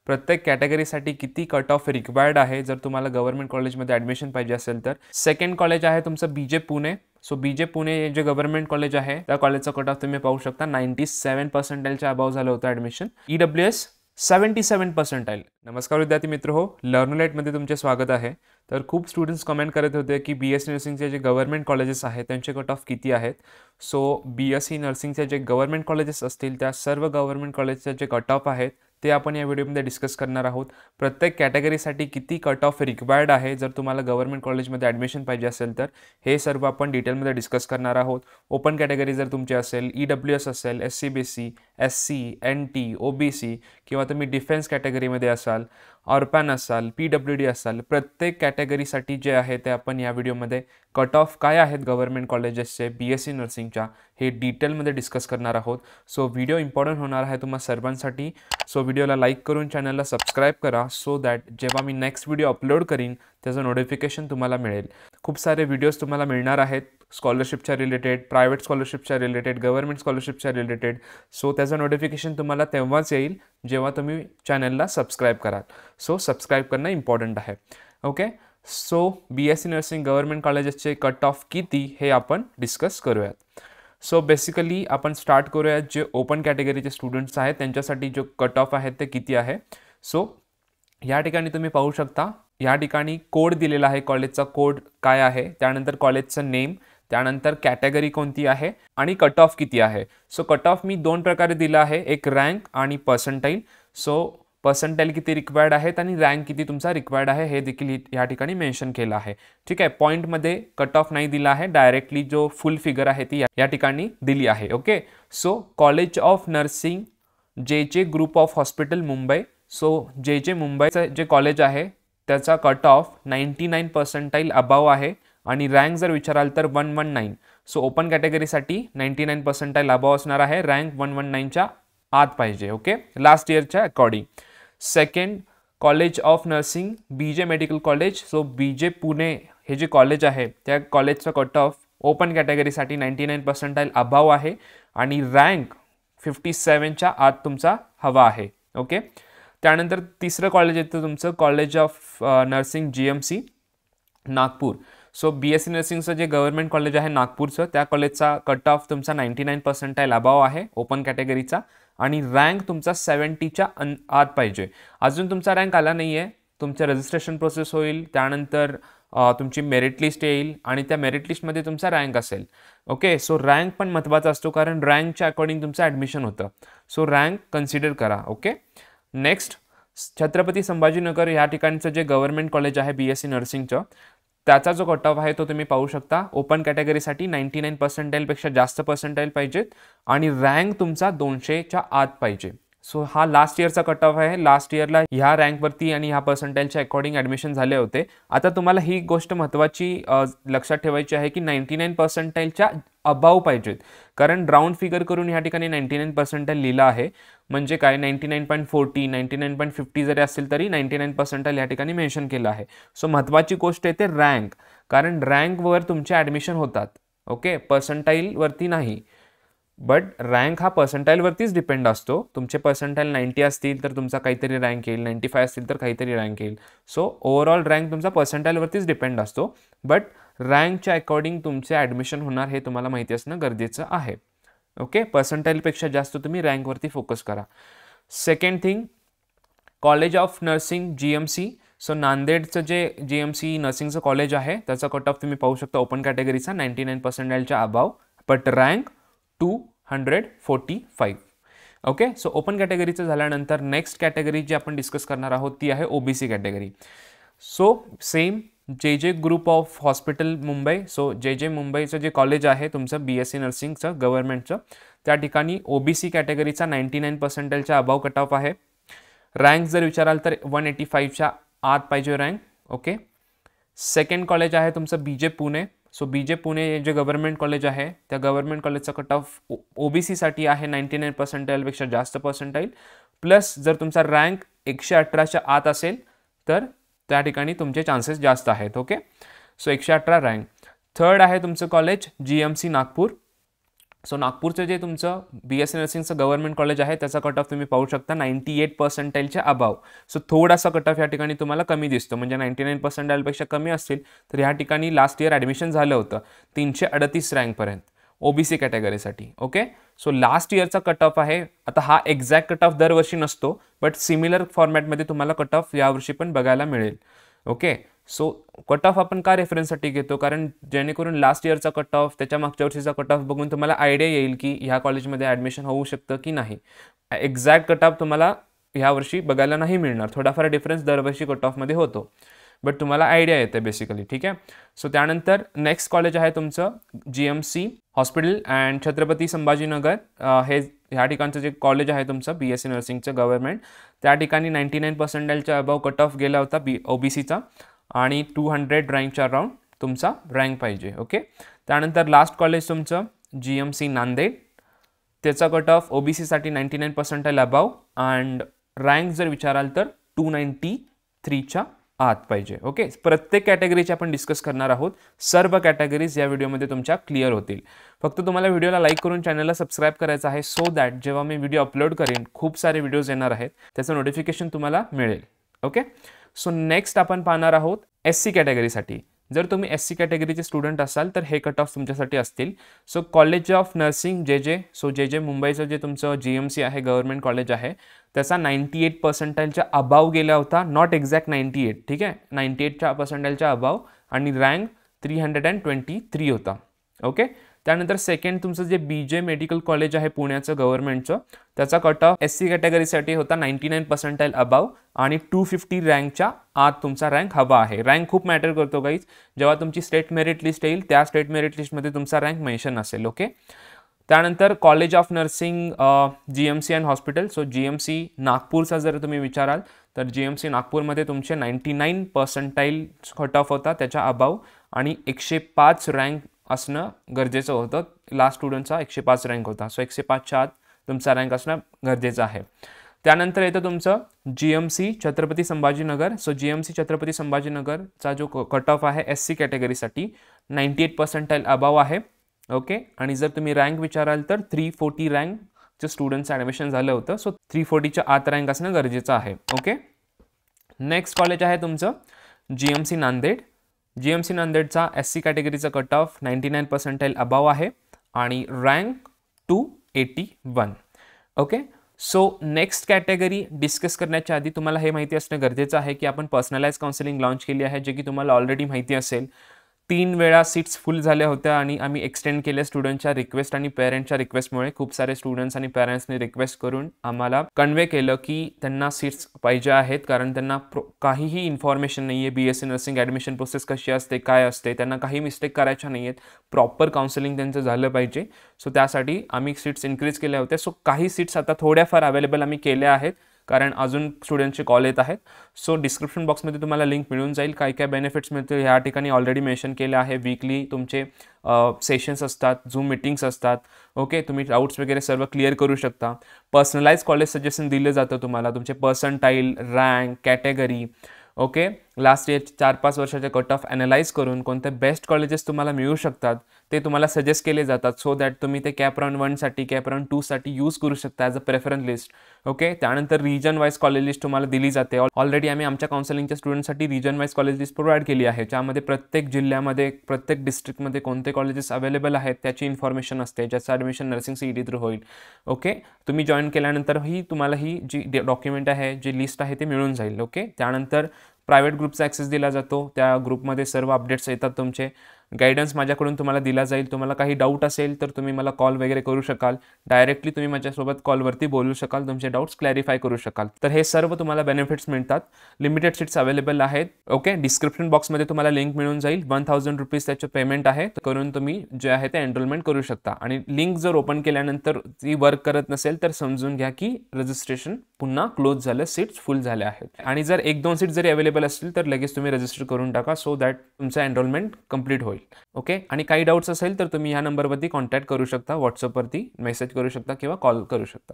प्रत्येक कॅटेगरीसाठी किती cut off required आहे जर तुम्हाला गव्हर्नमेंट कॉलेजमध्ये ॲडमिशन पाहिजे असेल तर. सेकंड कॉलेज आहे तुमचं बीजे पुणे. सो बीजे पुणे जे गव्हर्नमेंट कॉलेज आहे त्या कॉलेजचा कट ऑफ तुम्ही पाहू शकता 97% अबाव झालं होतं ॲडमिशन. EWS 77%. नमस्कार विद्यार्थी मित्र हो, लर्नलेटमध्ये तुमचे स्वागत आहे. तर खूप स्टुडंट्स कमेंट करत होते की BSc नर्सिंगचे जे गव्हर्नमेंट कॉलेजेस आहेत त्यांचे कट ऑफ किती आहेत. सो BSc नर्सिंगचे जे गव्हर्नमेंट कॉलेजेस असतील त्या सर्व गव्हर्नमेंट कॉलेजचे जे कट ऑफ आहेत ते आपण या व्हिडिओमध्ये डिस्कस करणार आहोत. प्रत्येक कॅटेगरीसाठी किती कट ऑफ रिक्वायर्ड आहे जर तुम्हाला गव्हर्नमेंट कॉलेजमध्ये ॲडमिशन पाहिजे असेल तर हे सर्व आपण डिटेलमध्ये डिस्कस करणार आहोत. ओपन कॅटेगरी जर तुमची असेल, EWS असेल, SC BC, SC NT OBC किंवा तुम्ही डिफेन्स कॅटेगरीमध्ये असाल, ऑर्पॅन असाल, PWD असाल, प्रत्येक कॅटेगरीसाठी जे आहे ते आपण या व्हिडिओमध्ये कट ऑफ काय आहेत गव्हर्नमेंट कॉलेजेसचे BSc नर्सिंगच्या हे डिटेलमध्ये डिस्कस करणार आहोत. सो व्हिडिओ इम्पॉर्टंट होणार आहे तुम्हा सर्वांसाठी. सो व्हिडिओला लाईक करून चॅनलला सबस्क्राईब करा सो दॅट जेव्हा मी नेक्स्ट व्हिडिओ अपलोड करीन त्याचं नोटिफिकेशन तुम्हाला मिळेल. खूप सारे व्हिडिओज तुम्हाला मिळणार आहेत स्कॉलरशिपच्या रिलेटेड, प्रायव्हेट स्कॉलरशिपच्या रिलेटेड, गव्हर्नमेंट स्कॉलरशिपच्या रिलेटेड. सो त्याचं नोटिफिकेशन तुम्हाला तेव्हाच येईल जेव्हा तुम्ही चॅनलला सबस्क्राईब कराल. सो सबस्क्राईब करणं इम्पॉर्टंट आहे. Okay, so BSc nursing government कॉलेजेसचे कट ऑफ किती हे आपण डिस्कस करूयात. सो बेसिकली आपण स्टार्ट करूयात जे ओपन कॅटेगरीचे स्टुडंट्स आहेत त्यांच्यासाठी जो कट ऑफ आहेत ते किती आहे. सो या ठिकाणी तुम्ही पाहू शकता, या ठिकाणी कोड दिलेला आहे, कॉलेजचा कोड काय आहे, त्यानंतर कॉलेजचं नेम, त्यानंतर कॅटेगरी कोणती आहे आणि कट ऑफ किती आहे. सो कट ऑफ मी दोन प्रकारे दिला आहे, एक रँक आणि पर्सेंटाईल. सो पर्सेंटाईल किती रिक्वायर्ड आहेत आणि रँक किती तुमचा रिक्वायर्ड आहे हे देखील या ठिकाणी मेन्शन केलं आहे. ठीक आहे, पॉईंटमध्ये कट ऑफ नाही दिला आहे, डायरेक्टली जो फुल फिगर आहे ती या ठिकाणी दिली आहे. Okay, so college of nursing JJ group of hospital Mumbai. So JJ मुंबईचं जे कॉलेज आहे त्याचा कट ऑफ 99% अबाव आहे आणि रँक जर विचाराल तर 119. सो ओपन कॅटेगरीसाठी 99% अबाव असणार आहे, रँक 119च्या आत पाहिजे. ओके, लास्ट इयरच्या according. Second college of nursing BJ medical college. So BJ Pune हे जे कॉलेज आहे त्या कॉलेजचा कट ऑफ ओपन कॅटेगरीसाठी 99% अबाव आहे आणि रँक 57च्या आत तुमचा हवा आहे. ओके, त्यानंतर तिसरं कॉलेज येतं तुमचं college of nursing GMC Nagpur. So BSc नर्सिंगचं जे गव्हर्नमेंट कॉलेज आहे नागपूरचं त्या कॉलेजचा कट ऑफ तुमचा 99% अबाव आहे ओपन कॅटेगरीचा आणि रँक तुमचा 70च्या आत पाहिजे. अजून तुमचा रँक आला नाही आहे, तुमचं रजिस्ट्रेशन प्रोसेस होईल, त्यानंतर तुमची मेरिट लिस्ट येईल आणि त्या मेरिट लिस्टमध्ये तुमचा रँक असेल. ओके, सो रँक पण महत्त्वाचा असतो कारण रँकच्या अकॉर्डिंग तुमचं ॲडमिशन होतं. सो रँक कन्सिडर करा. ओके, नेक्स्ट छत्रपती संभाजीनगर या ठिकाणचं जे गव्हर्नमेंट कॉलेज आहे BSc नर्सिंगचं त्याचा जो कट ऑफ आहे तो तुम्ही पाहू शकता. ओपन कॅटेगरीसाठी 99%पेक्षा जास्त पर्सेंटाईल पाहिजेत आणि रँक तुमचा 200च्या आत पाहिजे. सो हा लास्ट इयरचा कट ऑफ आहे. लास्ट इयरला ह्या रँकवरती आणि ह्या पर्सेंटाईलच्या अकॉर्डिंग ॲडमिशन झाले होते. आता तुम्हाला ही गोष्ट महत्त्वाची लक्षात ठेवायची आहे की 99%च्या अबाव पाहिजेत, कारण राऊंड फिगर करून ह्या ठिकाणी 99% लिहिलं आहे. म्हणजे काय 99.40, 99.50 जरी असेल तरी 99% या ठिकाणी मेन्शन केलं आहे. सो महत्त्वाची गोष्ट येते रँक, कारण रँकवर तुमचे ॲडमिशन होतात. ओके, पर्सेंटाईलवरती नाही. बट रँक हा पर्सेंटाईलवरतीच डिपेंड असतो. तुमचे पर्सेंटाईल 90 असतील तर तुमचा काहीतरी रँक येईल, 95 असतील तर काहीतरी रँक येईल. सो ओव्हरऑल रँक तुमचा पर्सेंटाईलवरतीच डिपेंड असतो. बट रँकच्या अकॉर्डिंग तुमचे ॲडमिशन होणार हे तुम्हाला माहिती असणं गरजेचं आहे. ओके, पर्सेंटाईलपेक्षा जास्त तुम्ही रँकवरती फोकस करा. Second thing college of nursing GMC. So नांदेडचं जे GMC नर्सिंगचं कॉलेज आहे त्याचा कट ऑफ तुम्ही पाहू शकता ओपन कॅटेगरीचा 99%च्या above, but rank 245. Okay, so open कॅटेगरीचं झाल्यानंतर नेक्स्ट कॅटेगरी जी आपण डिस्कस करणार आहोत ती आहे OBC category. So same JJ group of hospital Mumbai. So JJ मुंबईचं जे कॉलेज आहे तुमचं BSc नर्सिंगचं गव्हर्नमेंटचं त्या ठिकाणी OBC कॅटेगरीचा 99%च्या अबाव कट ऑफ आहे. रँक जर विचाराल तर 185च्या आत पाहिजे रँक. ओके, सेकंड कॉलेज आहे तुमचं BJ Pune. So BJ Pune जे गव्हर्नमेंट कॉलेज आहे त्या गव्हर्नमेंट कॉलेजचा कट ऑफ OBCसाठी आहे 99%पेक्षा जास्त पर्सेंटाईल, प्लस जर तुमचा रँक 118च्या आत असेल तर त्या ठिकाणी तुमचे चान्सेस जास्त आहेत. Okay, so 118 rank. थर्ड आहे तुमचं कॉलेज GMC नागपूर. सो नागपूरचं जे तुमचं BSc नर्सिंगचं गव्हर्नमेंट कॉलेज आहे त्याचा कट ऑफ तुम्ही पाहू शकता 98% अबाव. सो थोडासा कट ऑफ या ठिकाणी तुम्हाला कमी दिसतो, म्हणजे 99% कमी असतील तर ह्या ठिकाणी लास्ट इयर ॲडमिशन झालं होतं 338 रँकपर्यंत OBC कॅटेगरीसाठी. ओके, सो लास्ट इयरचा कट ऑफ आहे. आता हा एक्झॅक्ट कट ऑफ दरवर्षी नसतो, बट सिमिलर फॉर्मॅटमध्ये तुम्हाला कट ऑफ यावर्षी पण बघायला मिळेल. ओके, सो कट ऑफ आपण का रेफरन्ससाठी घेतो, कारण जेणेकरून लास्ट इयरचा कट ऑफ त्याच्या मागच्या वर्षीचा कट ऑफ बघून तुम्हाला आयडिया येईल की ह्या कॉलेजमध्ये ॲडमिशन होऊ शकतं की नाही. एक्झॅक्ट कट ऑफ तुम्हाला ह्या वर्षी बघायला नाही मिळणार, थोडाफार डिफरन्स दरवर्षी कट ऑफमध्ये होतो, बट तुम्हाला आयडिया येते बेसिकली. ठीक आहे, सो त्यानंतर नेक्स्ट कॉलेज आहे तुमचं GMC hospital and Chhatrapati Sambhajinagar. हे ह्या ठिकाणचं जे कॉलेज आहे तुमचं BSc नर्सिंगचं गव्हर्नमेंट, त्या ठिकाणी 99%च्या अबाव कट ऑफ गेला होता OBCचा आणि 200 रँकच्या अराउंड तुमचा रँक पाहिजे. ओके, त्यानंतर लास्ट कॉलेज तुमचं GMC नांदेड, त्याचा कट ऑफ OBCसाठी 99% अबाव अँड रँक जर विचाराल तर 293च्या आत पाहिजे. ओके, प्रत्येक कॅटेगरीचे आपण डिस्कस करणार आहोत. सर्व कॅटेगरीज या व्हिडिओमध्ये तुमच्या क्लिअर होतील. फक्त तुम्हाला व्हिडिओला लाईक करून चॅनलला सबस्क्राईब करायचं आहे, सो दॅट जेव्हा मी व्हिडिओ अपलोड करेन खूप सारे व्हिडिओज येणार आहेत त्याचं नोटिफिकेशन तुम्हाला मिळेल. ओके, सो नेक्स्ट आपण पाहणार आहोत SC कॅटेगरीसाठी. जर तुम्ही SC कॅटेगरीचे स्टुडंट असाल तर हे कट ऑफ तुमच्यासाठी असतील. So college of nursing JJ, so JJ मुंबईचं जे तुमचं GMC आहे गव्हर्नमेंट कॉलेज आहे त्याचा 98%च्या अबाव गेला होता, नॉट एक्झॅक्ट 98. ठीक आहे, 98% अबाव आणि रँक 323 होता. ओके, त्यानंतर सेकंड तुमचं जे BJ मेडिकल कॉलेज आहे पुण्याचं गव्हर्नमेंटचं, त्याचा कट ऑफ SC कॅटेगरीसाठी होता 99% अबाव आणि 250 रँकच्या आत तुमचा रँक हवा आहे. रँक खूप मॅटर करतो गाईज. जेव्हा तुमची स्टेट मेरिट लिस्ट येईल त्या स्टेट मेरिट लिस्टमध्ये तुमचा रँक मेन्शन असेल. ओके, त्यानंतर college of nursing GMC and hospital. So GMC नागपूरचा जर तुम्ही विचाराल तर GMC नागपूरमध्ये तुमचे 99% कट ऑफ होता त्याच्या अबाव आणि 105 रँक असणं गरजेचं होतं. लास्ट स्टुडंटचा 105 रँक होता, सो 105च्या आत तुमचा रँक असणं गरजेचं आहे. त्यानंतर येतं तुमचं GMC Chhatrapati Sambhajinagar. So GMC Chhatrapati संभाजीनगरचा जो कट ऑफ आहे SC कॅटेगरीसाठी 98% अबाव आहे. ओके, आणि जर तुम्ही रँक विचाराल तर 340 रँकचं स्टुडंटचं ॲडमिशन झालं होतं, सो 340च्या आत रँक असणं गरजेचं आहे. ओके, नेक्स्ट कॉलेज आहे तुमचं GMC नांदेड. GMC नांदेडचा SC कॅटेगरीचा कट ऑफ 99% अबाव आहे आणि rank 281. Okay, so next category discuss करण्याच्या आधी तुम्हाला हे माहिती असणं गरजेचं आहे की आपण पर्सनलाइज काउन्सिलिंग लॉन्च केली आहे, जे की तुम्हाला ऑलरेडी माहिती असेल. 3 वेळा सीट्स फुल झाल्या होत्या आणि आम्ही एक्सटेंड केल्या स्टुडंटच्या रिक्वेस्ट आणि पेरेंटच्या रिक्वेस्टमुळे. खूप सारे स्टुडंट्स आणि पेरेंट्सने रिक्वेस्ट करून आम्हाला कन्वे केलं की त्यांना सीट्स पाहिजे आहेत, कारण त्यांना काहीही इन्फॉर्मेशन नाही आहे BSc नर्सिंग ॲडमिशन प्रोसेस कशी असते, काय असते, त्यांना काही मिस्टेक करायच्या नाही आहेत, प्रॉपर काउन्सिलिंग त्यांचं झालं पाहिजे. सो त्यासाठी आम्ही सीट्स इन्क्रीज केल्या होत्या. सो काही सीट्स आता थोड्याफार अवेलेबल आम्ही केल्या आहेत, कारण अजून स्टुडंटचे कॉल येत आहेत. सो डिस्क्रिप्शन बॉक्समध्ये तुम्हाला लिंक मिळून जाईल. काय काय बेनिफिट्स मिळतील ह्या ठिकाणी ऑलरेडी मेन्शन केलं आहे. वीकली तुमचे सेशन्स असतात, झूम मीटिंग्स असतात. ओके, तुम्ही डाऊट्स वगैरे सर्व क्लिअर करू शकता. पर्सनलाइज कॉलेज सजेशन दिलं जातं तुम्हाला, तुमचे percentile, rank, category. Okay, last year 4-5 वर्षाचे कट ऑफ ॲनालाइज करून कोणते बेस्ट कॉलेजेस तुम्हाला मिळू शकतात ते तुम्हाला सजेस्ट केले जातात, सो दॅट तुम्ही ते कॅप राऊंड 1साठी कॅप राऊंड 2साठी यूज करू शकता as a preference list. Okay, त्यानंतर रिजन वाईज कॉलेज लिस्ट तुम्हाला दिली जाते. ऑलरेडी आम्ही आमच्या काउन्सिलिंगच्या स्टुडंटसाठी region wise college list provide केली आहे, ज्यामध्ये प्रत्येक जिल्ह्यामध्ये प्रत्येक डिस्ट्रिक्टमध्ये कोणते कॉलेजेस अवेलेबल आहेत त्याची इन्फॉर्मेशन असते, ज्याचं ॲडमिशन नर्सिंग CET थ्रू होईल. ओके, तुम्ही जॉईन केल्यानंतरही तुम्हाला ही जी डॉक्युमेंट आहे, जी लिस्ट आहे ते मिळून जाईल. ओके, त्यानंतर प्रायव्हेट ग्रुपचा ॲक्सेस दिला जातो. त्या ग्रुपमध्ये सर्व अपडेट्स येतात तुमचे. गायडन्स माझ्याकडून तुम्हाला दिला जाईल. तुम्हाला काही डाऊट असेल तर तुम्ही मला कॉल वगैरे करू शकाल. डायरेक्टली तुम्ही माझ्यासोबत कॉलवरती बोलू शकाल, तुमचे डाऊट्स क्लॅरिफाय करू शकाल. तर हे सर्व तुम्हाला बेनिफिट्स मिळतात. लिमिटेड सीट्स अवेलेबल आहेत. ओके, डिस्क्रिप्शन बॉक्समध्ये तुम्हाला लिंक मिळून जाईल. 1000 रुपीज त्याचं पेमेंट आहे, करून तुम्ही जे आहे ते एनरोलमेंट करू शकता. आणि लिंक जर ओपन केल्यानंतर ती वर्क करत नसेल तर समजून घ्या की रजिस्ट्रेशन पुन्हा क्लोज झालं, सीट्स फुल झाल्या आहेत. आणि जर 1-2 सीट जरी अवेलेबल असतील तर लगेच तुम्ही रजिस्टर करून टाका, सो दॅट तुमचं एनरोलमेंट कंप्लीट होईल. ओके, आणि काही डाऊट्स असेल तर तुम्ही ह्या नंबरवरती कॉन्टॅक्ट करू शकता, व्हॉट्सअपवरती मेसेज करू शकता किंवा कॉल करू शकता.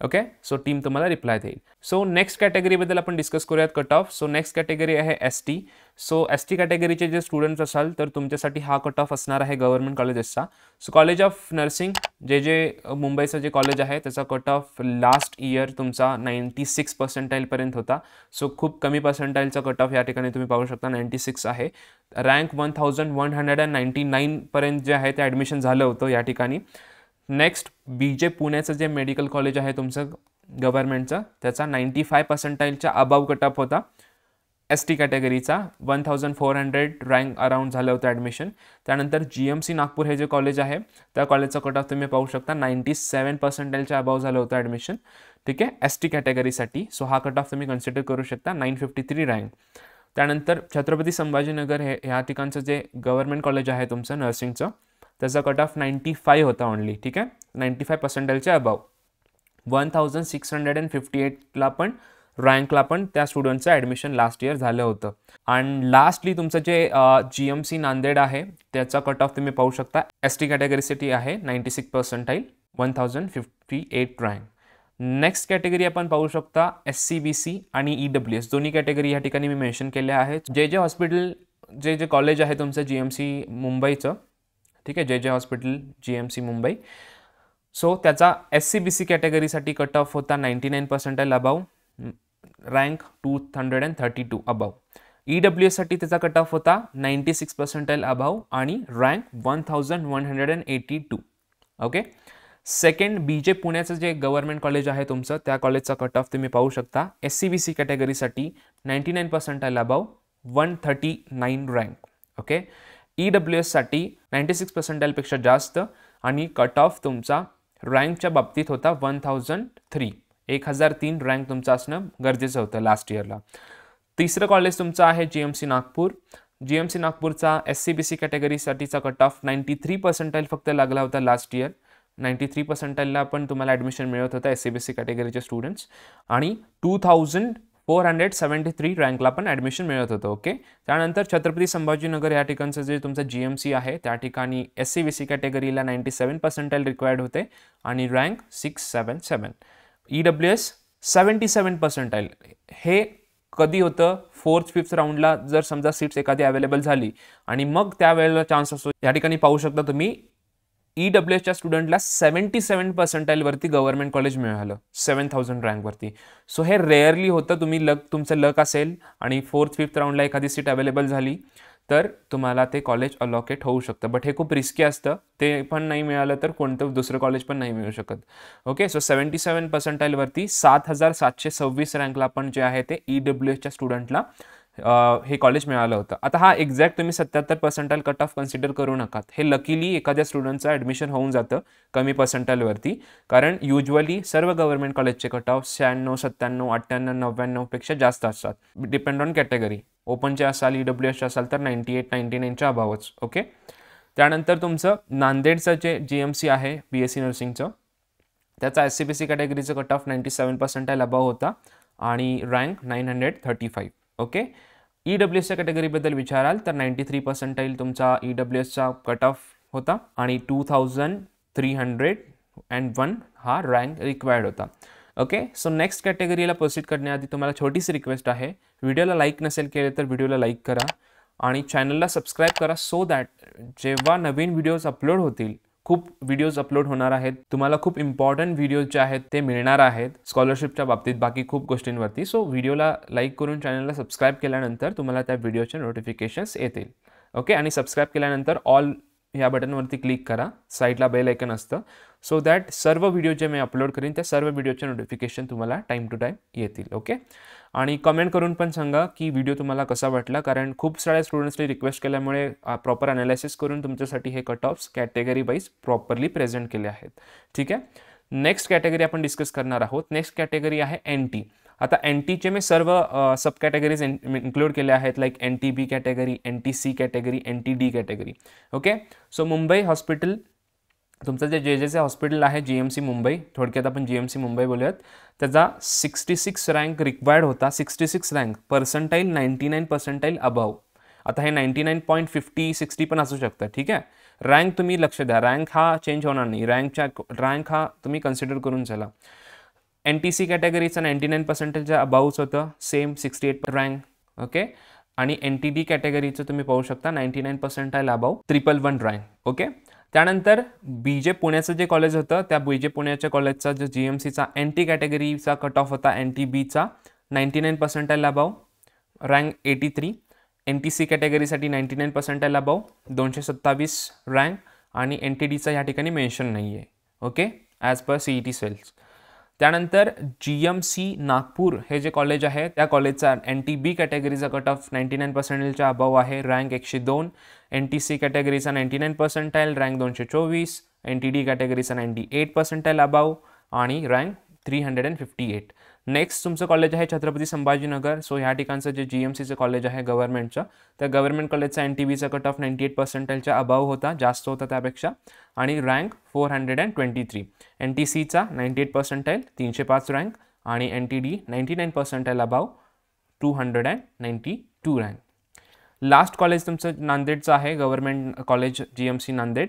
ओके, सो टीम तुम्हाला रिप्लाय देईल. सो नेक्स्ट कॅटेगरीबद्दल आपण डिस्कस करूयात cut off. So next category आहे ST. सो ST कॅटेगरीचे जे स्टुडंट्स असाल तर तुमच्यासाठी हा कट ऑफ असणार आहे गव्हर्नमेंट कॉलेजेसचा. सो कॉलेज ऑफ नर्सिंग जे मुंबईचं जे कॉलेज आहे त्याचा कट ऑफ लास्ट इयर तुमचा 96 पर्सेंटाईलपर्यंत होता. सो खूप कमी पर्सेंटाईलचा कट ऑफ या ठिकाणी तुम्ही पाहू शकता, 96 आहे. रँक 1199 पर्यंत जे आहे ते ॲडमिशन झालं होतं या ठिकाणी. नेक्स्ट BJ पुण्याचं जे मेडिकल कॉलेज आहे तुमचं गव्हर्नमेंटचं, त्याचा 95 पर्सेंटाईलच्या अबाव कट ऑफ होता. ST कॅटेगरीचा 1400 रँक अराउंड झालं होतं ॲडमिशन. त्यानंतर GMC नागपूर हे जे कॉलेज आहे त्या कॉलेजचा कट ऑफ तुम्ही पाहू शकता, 97 पर्सेंटाईलच्या अबाव झालं होतं ॲडमिशन. ठीक आहे, ST कॅटेगरीसाठी. सो हा कट ऑफ तुम्ही कन्सिडर करू शकता, 953 रँक. त्यानंतर छत्रपती संभाजीनगर हे ह्या ठिकाणचं जे गव्हर्नमेंट कॉलेज आहे तुमचं नर्सिंगचं, त्याचा कट ऑफ 95 होता ओनली. ठीक आहे, 95 पर्सेंटाईलच्या अबाव. 1658ला पण रँकला पण त्या स्टुडंटचं ॲडमिशन लास्ट इयर झालं होतं. आणि लास्टली तुमचं जे GMC नांदेड आहे त्याचा कट ऑफ तुम्ही पाहू शकता, ST कॅटेगरीसाठी आहे 96 पर्सेंटाईल, 1058 रँक. नेक्स्ट कॅटेगरी आपण पाहू शकता SCBC आणि EWS दोन्ही कॅटेगरी या ठिकाणी मी मेन्शन केल्या आहेत. जे हॉस्पिटल जे कॉलेज आहे तुमचं GMC मुंबईचं, ठीक आहे, जे हॉस्पिटल GMC मुंबई. सो त्याचा SCBC कॅटेगरीसाठी कट ऑफ होता 99 पर्सेंटाईल अबाव, रँक 232 अबाव. EWSसाठी त्याचा कट ऑफ होता 96 पर्सेंटाईल अबाव आणि रँक 1182. ओके. सेकंड BJ पुण्याचं जे गव्हर्नमेंट कॉलेज आहे तुमचं त्या कॉलेजचा कट ऑफ तुम्ही पाहू शकता, SCBC कॅटेगरीसाठी 99 पर्सेंटाईल अबाव, 139 रँक. ओके. EWSसाठी 96 पर्सेंटाईलपेक्षा जास्त आणि कट ऑफ तुमचा रँकच्या बाबतीत होता 1003 रँक तुमचा असणं गरजेचं होतं लास्ट इयरला. तिसरं कॉलेज तुमचं आहे GMC नागपूर. GMC नागपूरचा SCBC कॅटेगरीसाठीचा कट ऑफ 93 पर्सेंटाईल फक्त लागला होता लास्ट इयर. 93 पर्सेंटाईलला पण तुम्हाला ॲडमिशन मिळत होतं SCBC कॅटेगरीचे स्टुडंट्स आणि 2473 रँकला पण ॲडमिशन मिळत होतं. ओके. त्यानंतर छत्रपती संभाजीनगर या ठिकाणचं जे तुमचं GMC आहे त्या ठिकाणी SCBC कॅटेगरीला 97 पर्सेंटाईल रिक्वायर्ड होते आणि रँक 677. EWS 77 percentile. हे कधी होतं, 4th-5th राऊंडला जर समजा सीट्स एखादी अवेलेबल झाली आणि मग त्यावेळेला चान्स असतो. या ठिकाणी पाहू शकता तुम्ही EWSच्या स्टुडंटला 77 पर्सेंटाईलवरती गव्हर्नमेंट कॉलेज मिळालं 7000 रँकवरती. सो हे रेअरली होतं. तुमचं लक असेल आणि 4th-5th राऊंडला एखादी सीट अवेलेबल झाली तर तुम्हाला ते कॉलेज अलॉकेट होऊ शकतं. बट हे खूप रिस्की असतं. ते पण नाही मिळालं तर कोणतं दुसरं कॉलेज पण नाही मिळू शकत. ओके. सो 77 पर्सेंटाईलवरती 7726 रँकला पण जे आहे ते EWSच्या स्टुडंटला हे कॉलेज मिळालं होतं. आता हा एक्झॅक्ट तुम्ही 77 पर्सेंटाईल कट ऑफ कन्सिडर करू नका. हे लकीली एखाद्या स्टुडंटचं ॲडमिशन होऊन जातं कमी पर्सेंटाईलवरती, कारण युजली सर्व गव्हर्नमेंट कॉलेजचे कट ऑफ 96, 97, 98, 99 पेक्षा जास्त असतात. Depend on category. ओपनचे असाल, EWSचे असाल तर 98, 99च्या अभावच. ओके. त्यानंतर तुमचं नांदेडचं जे GMC आहे BSc नर्सिंगचं, त्याचा SCBC कॅटेगरीचं कट ऑफ 97 पर्सेंटाईल अबाव होता आणि रँक 935. ओके. EWSच्या कॅटेगरीबद्दल विचाराल तर 93 पर्सेंटाईल तुमचा EWSचा कट ऑफ होता आणि 2301 हा रँक रिक्वायर्ड होता. ओके. सो नेक्स्ट कॅटेगरीला प्रोसीड करण्याआधी तुम्हाला छोटीशी रिक्वेस्ट आहे, व्हिडिओला लाईक नसेल केले तर व्हिडिओला लाईक करा आणि चॅनलला सबस्क्राईब करा, सो दॅट जेव्हा नवीन व्हिडिओज अपलोड होतील, खूप व्हिडिओज अपलोड होणार आहेत, तुम्हाला खूप इम्पॉर्टंट व्हिडिओज जे आहेत ते मिळणार आहेत स्कॉलरशिपच्या बाबतीत, बाकी खूप गोष्टींवरती. सो व्हिडिओला लाईक करून चॅनलला सबस्क्राईब केल्यानंतर तुम्हाला त्या व्हिडिओचे नोटिफिकेशन्स येतील. ओके. आणि सबस्क्राईब केल्यानंतर ऑल ह्या बटनवरती क्लिक करा, साईडला बेल आयकन असतं, सो दॅट सर्व व्हिडिओ जे मी अपलोड करीन त्या सर्व व्हिडिओचे नोटिफिकेशन तुम्हाला टाईम टू टाईम येतील. ओके. आणि कमेंट करून पण सांगा की व्हिडिओ तुम्हाला कसा वाटला, कारण खूप साऱ्या स्टुडंट्सनी रिक्वेस्ट केल्यामुळे प्रॉपर ॲनालिसिस करून तुमच्यासाठी हे cut offs category wise properly present केले आहेत. ठीक आहे. नेक्स्ट कॅटेगरी आपण डिस्कस करणार आहोत. नेक्स्ट कॅटेगरी आहे NT. आता NTचे मी सर्व सब कॅटेगरीज इन्क्लूड केले आहेत, like NTB category, NTC category, NTD category. Okay. So Mumbai hospital तुमचं जे हॉस्पिटल आहे GMC मुंबई, थोडक्यात आपण GMC मुंबई बोलूयात, त्याचा 66 रँक रिक्वायर्ड होता. 66 रँक, पर्सेंटाईल 99 पर्सेंटाईल अबाव. आता हे 99.50, 60 पण असू शकतं. ठीक आहे. रँक तुम्ही लक्ष द्या, रँक हा चेंज होणार नाही. रँक हा तुम्ही कन्सिडर करून चला. NTC कॅटेगरीचं 99% अबाऊच होतं, सेम 68 रँक. ओके. आणि NTD कॅटेगरीचं तुम्ही पाहू शकता 99% अबाऊ 111 रँक. ओके. त्यानंतर BJ पुण्याचं जे कॉलेज होतं त्या BJ पुण्याच्या कॉलेजचा जो GMCचा NT कॅटेगरीचा कट ऑफ होता NTBचा 99% अबाऊ रँक 83. NTC कॅटेगरीसाठी 99% अबाऊ 227 रँक आणि NTDचा या ठिकाणी मेन्शन नाही आहे. Okay, as per CET cells. त्यानंतर GMC नागपूर हे जे कॉलेज आहे त्या कॉलेजचा NTB कॅटेगरीचा कट ऑफ 99%च्या अबाऊ आहे, रँक 102. NTC कॅटेगरीचा 99% रँक 224. NTD कॅटेगरीचा 98% अबाऊ आणि रँक 358. नेक्स्ट तुमचं कॉलेज आहे छत्रपती संभाजीनगर. सो ह्या ठिकाणचं जे GMCचं कॉलेज आहे गव्हर्नमेंटचं, त्या गव्हर्नमेंट कॉलेजचा NTBचा कट ऑफ 98%च्या अबाऊ होता, जास्त होता त्यापेक्षा, आणि रँक 423. NTCचा 98% 305 रँक आणि NTD 99% above 292 rank. Last college तुमचं नांदेडचं आहे, government college GMC Nanded.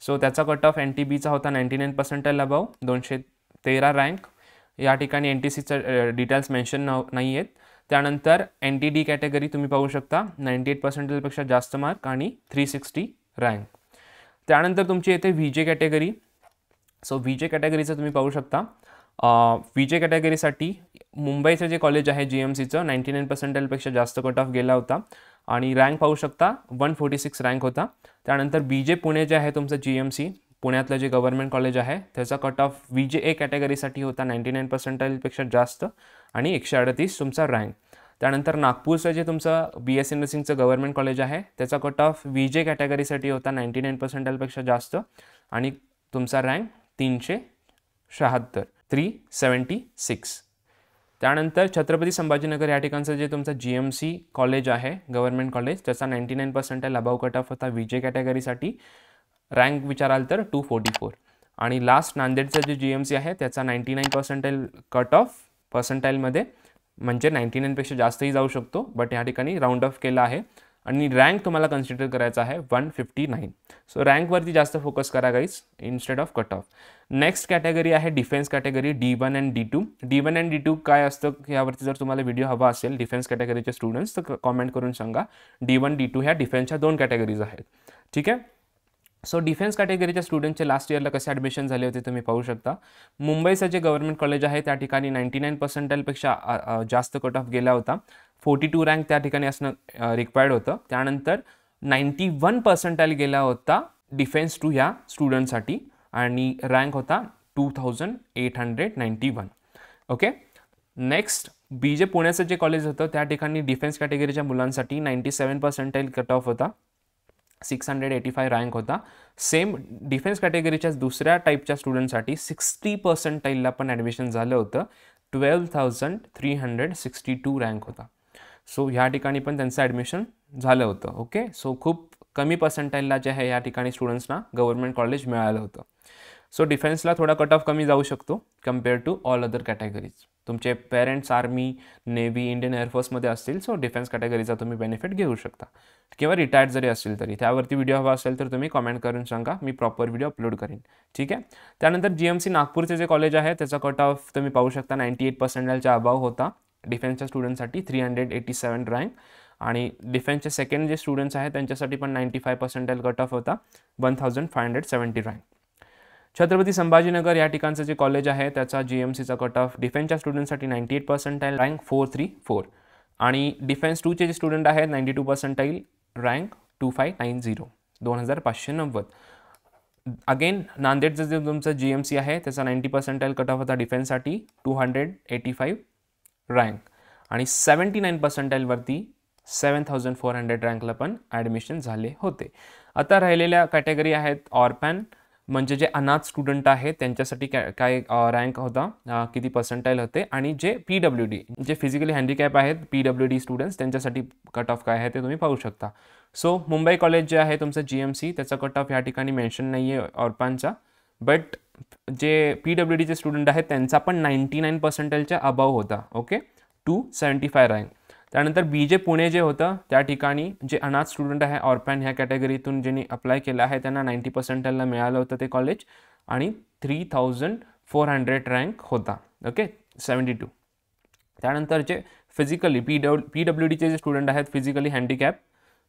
So त्याचा कट ऑफ NTBचा होता 99% अबाऊ 213 रँक. या ठिकाणी NTCचं डिटेल्स मेन्शन नाही आहेत. त्यानंतर NTD कॅटेगरी तुम्ही पाहू शकता 98%पेक्षा जास्त मार्क आणि 360 रँक. त्यानंतर तुमची येते VJ कॅटेगरी. सो VJ कॅटेगरीचं तुम्ही पाहू शकता. VJ कॅटेगरीसाठी मुंबईचं जे कॉलेज आहे GMCचं 99%पेक्षा जास्त कट ऑफ गेला होता आणि रँक पाहू शकता 146 रँक होता. त्यानंतर BJ पुणे जे आहे तुमचं GMC पुण्यातलं जे गव्हर्नमेंट कॉलेज आहे त्याचा कट ऑफ VJA कॅटेगरीसाठी होता 99%पेक्षा जास्त आणि 138 तुमचा रँक. त्यानंतर नागपूरचं जे तुमचं BSc नर्सिंगचं गव्हर्नमेंट कॉलेज आहे त्याचा कट ऑफ VJ कॅटेगरीसाठी होता 99%पेक्षा जास्त आणि तुमचा रँक 376. त्यानंतर छत्रपती संभाजीनगर या ठिकाणचं जे तुमचं GMC कॉलेज आहे गव्हर्नमेंट कॉलेज त्याचा 99% अबाव कट ऑफ होता VJ कॅटेगरीसाठी, रँक विचाराल तर 244. आणि लास्ट नांदेडचं जे GMC आहे त्याचा 99% कट ऑफ पर्सेंटाईलमध्ये, म्हणजे 99पेक्षा जास्तही जाऊ शकतो, बट या ठिकाणी राऊंड ऑफ केला आहे आणि रँक तुम्हाला कन्सिडर करायचा आहे 159. सो रँकवरती जास्त फोकस करा guys instead of cut off. Next category आहे डिफेन्स कॅटेगरी D1 आणि D2. D1 आणि D2 काय असतं यावरती जर तुम्हाला व्हिडिओ हवा असेल डिफेन्स कॅटेगरीचे स्टुडंट्स तर कॉमेंट करून सांगा. D1 D2 ह्या डिफेन्सच्या 2 कॅटेगरीज आहेत. ठीक आहे. सो डिफेन्स कॅटेगरीच्या स्टुडंटचे लास्ट इयरला कसे ॲडमिशन झाले होते तुम्ही पाहू शकता. मुंबईचं जे गव्हर्नमेंट कॉलेज आहे त्या ठिकाणी 99%पेक्षा जास्त कट ऑफ गेला होता. 42 रँक त्या ठिकाणी असणं रिक्वायर्ड होतं. त्यानंतर 91% गेला होता डिफेन्स 2 ह्या स्टुडंटसाठी आणि रँक होता 2891. ओके. नेक्स्ट BJ पुण्याचं जे कॉलेज होतं त्या ठिकाणी डिफेन्स कॅटेगरीच्या मुलांसाठी 97% कट ऑफ होता, 685 रँक होता. सेम डिफेन्स कॅटेगरीच्या दुसऱ्या टाईपच्या स्टुडंटसाठी 60% पण ॲडमिशन झालं होतं, 12,362 रँक होता. सो ह्या ठिकाणी पण त्यांचं ॲडमिशन झालं होतं. ओके. सो खूप कमी पर्सेंटाईलला जे आहे या ठिकाणी स्टुडंट्सना गव्हर्नमेंट कॉलेज मिळालं होतं. सो डिफेन्सला थोडा कट ऑफ कमी जाऊ शकतो compare to all other categories. तुमचे पेरेंट्स आर्मी, नेव्ही, इंडियन एअरफोर्समध्ये असतील सो डिफेन्स कॅटेगरीचा तुम्ही बेनिफिट घेऊ शकता, किंवा रिटायर्ड जरी असतील तरी. त्यावरती व्हिडिओ हवा असेल तर तुम्ही कमेंट करून सांगा, मी प्रॉपर व्हिडिओ अपलोड करेन. ठीक आहे. त्यानंतर GMC नागपूरचे जे कॉलेज आहे त्याचा कट ऑफ तुम्ही पाहू शकता 98%च्या अबाव होता डिफेन्सच्या स्टुडंटसाठी, 387 रँक. आणि डिफेन्सचे सेकंड जे स्टुडंट्स आहेत त्यांच्यासाठी पण 95% कट ऑफ होता, 1570 रँक. छत्रपती संभाजीनगर या ठिकाणचं जे कॉलेज आहे त्याचा GMCचा कट ऑफ डिफेन्सच्या स्टुडंटसाठी 98% रँक 434 आणि डिफेन्स 2चे जे स्टुडंट आहेत 92% रँक 2590, 2590. अगेन नांदेडचं जे तुमचं GMC आहे त्याचा 90% कट ऑफ होता डिफेन्ससाठी, 285 रँक आणि 79% वरती 7400 रँकला पण ॲडमिशन झाले होते. आता राहिलेल्या कॅटेगरी आहेत ऑर्पॅन, म्हणजे जे अनाथ स्टुडंट आहेत त्यांच्यासाठी काय रँक होता, किती पर्सेंटाईल होते, आणि जे PWD जे फिजिकली हँडिकॅप आहेत PWD स्टुडंट्स त्यांच्यासाठी कट ऑफ काय आहे ते तुम्ही पाहू शकता. सो मुंबई कॉलेज जे आहे तुमचं GMC त्याचा कट ऑफ या ठिकाणी मेन्शन नाही आहे ऑर्पॅनचा, बट जे PWDचे स्टुडंट आहेत त्यांचा पण 99%च्या अबाव होता. ओके. 275 रँक. त्यानंतर BJ पुणे जे होतं त्या ठिकाणी जे अनाथ स्टुडंट आहे ऑर्पॅन ह्या कॅटेगरीतून ज्यांनी अप्लाय केलं आहे त्यांना 90%ला मिळालं होतं ते कॉलेज आणि 3400 रँक होता. ओके 72. त्यानंतर जे फिजिकली PWDचे जे स्टुडंट आहेत physically handicap,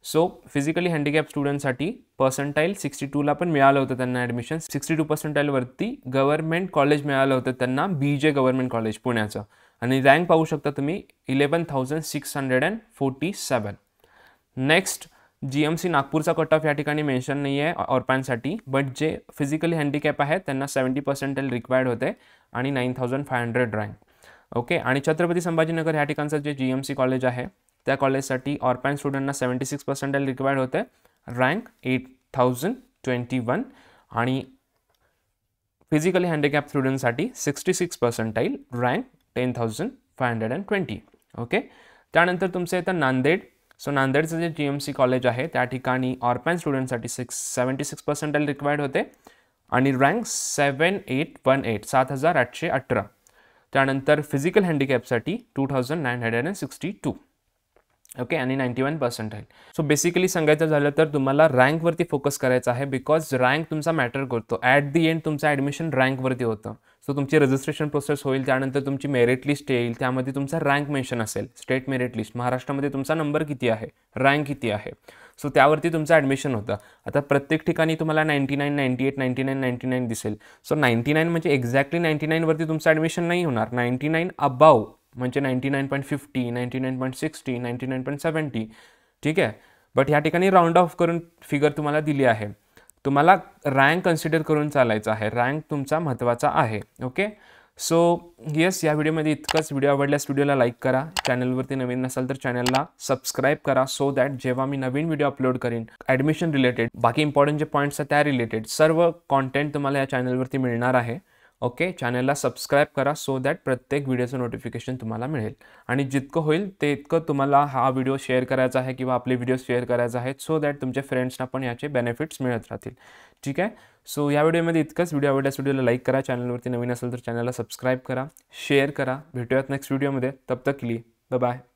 so physically handicap स्टुडंटसाठी पर्सेंटाईल 62ला पण मिळालं होतं त्यांना ॲडमिशन. 62 पर्सेंटाईलवरती गव्हर्नमेंट कॉलेज मिळालं होतं त्यांना, BJ गव्हर्नमेंट कॉलेज पुण्याचं. आणि रँक पाहू शकता तुम्ही 11,647. नेक्स्ट GMC नागपूरचा कट ऑफ या ठिकाणी मेन्शन नाही आहे ऑर्पॅनसाठी, बट जे फिजिकली हँडिकॅप आहेत त्यांना 70 पर्सेंटाईल रिक्वायर्ड होते आणि 9,500 रँक. ओके. आणि छत्रपती संभाजीनगर ह्या ठिकाणचं जे GMC कॉलेज आहे त्या कॉलेजसाठी ऑर्पॅन स्टुडंटना 76 पर्सेंटाईल रिक्वायर्ड होते, रँक 8,021. आणि फिजिकली हँडिकॅप स्टुडंटसाठी 66 पर्सेंटाईल, रँक 10,520. ओके. त्यानंतर तुमचं येतं नांदेड. सो नांदेडचं जे GMC कॉलेज आहे त्या ठिकाणी ऑर्पॅन स्टुडंटसाठी 76 पर्सेंटाईल रिक्वायर्ड होते आणि रँक 7,818 7,818. त्यानंतर फिजिकल हँडिकॅपसाठी 2,962. ओके. आणि 91 पर्सेंटाईल. सो बेसिकली सांगायचं झालं तर तुम्हाला रँकवरती फोकस करायचा आहे, बिकॉज रँक तुमचा मॅटर करतो. ॲट दी एंड तुमचं ॲडमिशन रँकवरती होतं. सो तुमची रजिस्ट्रेशन प्रोसेस होईल, त्यानंतर तुमची मेरिट लिस्ट येईल, त्यामध्ये तुमचा रँक मेन्शन असेल, स्टेट मेरिट लिस्ट, महाराष्ट्रामध्ये तुमचा नंबर किती आहे, रँक किती आहे, सो त्यावरती तुमचं ॲडमिशन होतं. आता प्रत्येक ठिकाणी तुम्हाला 99, 98, 99, 99 दिसेल. सो 99 म्हणजे एक्झॅक्टली 99वरती तुमचं ॲडमिशन नाही होणार. 99 अबाव म्हणजे 99.50, 99.60, 99.70. ठीक आहे. बट ह्या ठिकाणी राऊंड ऑफ करून फिगर तुम्हाला दिली आहे. तुम्हाला रँक कन्सिडर करून चालायचं आहे. रँक तुमचा महत्त्वाचा आहे. ओके. सो येस, या व्हिडिओमध्ये इतकंच. व्हिडिओ आवडल्यास व्हिडिओला लाईक करा, चॅनलवरती नवीन नसाल तर चॅनलला सबस्क्राईब करा, सो दॅट जेव्हा मी नवीन व्हिडिओ अपलोड करीन ॲडमिशन रिलेटेड, बाकी इम्पॉर्टंट जे पॉईंट्स आहेत त्या रिलेटेड सर्व कॉन्टेंट तुम्हाला या चॅनलवरती मिळणार आहे. ओके. चॅनलला सबस्क्राईब करा, सो दॅट प्रत्येक व्हिडिओचं नोटिफिकेशन तुम्हाला मिळेल. आणि जितकं होईल ते इतकं तुम्हाला हा व्हिडिओ शेअर करायचा आहे किंवा आपले व्हिडिओ शेअर करायचे आहेत, सो दॅट तुमच्या फ्रेंड्सना पण याचे बेनिफिट्स मिळत राहतील. ठीक आहे. सो या व्हिडिओमध्ये इतकंच. व्हिडिओ आवडल्यास व्हिडिओला लाईक करा, चॅनलवरती नवीन असेल तर चॅनलला सबस्क्राईब करा, शेअर करा. भेटूयात नेक्स्ट व्हिडिओमध्ये. तब तक के लिए बाय बाय.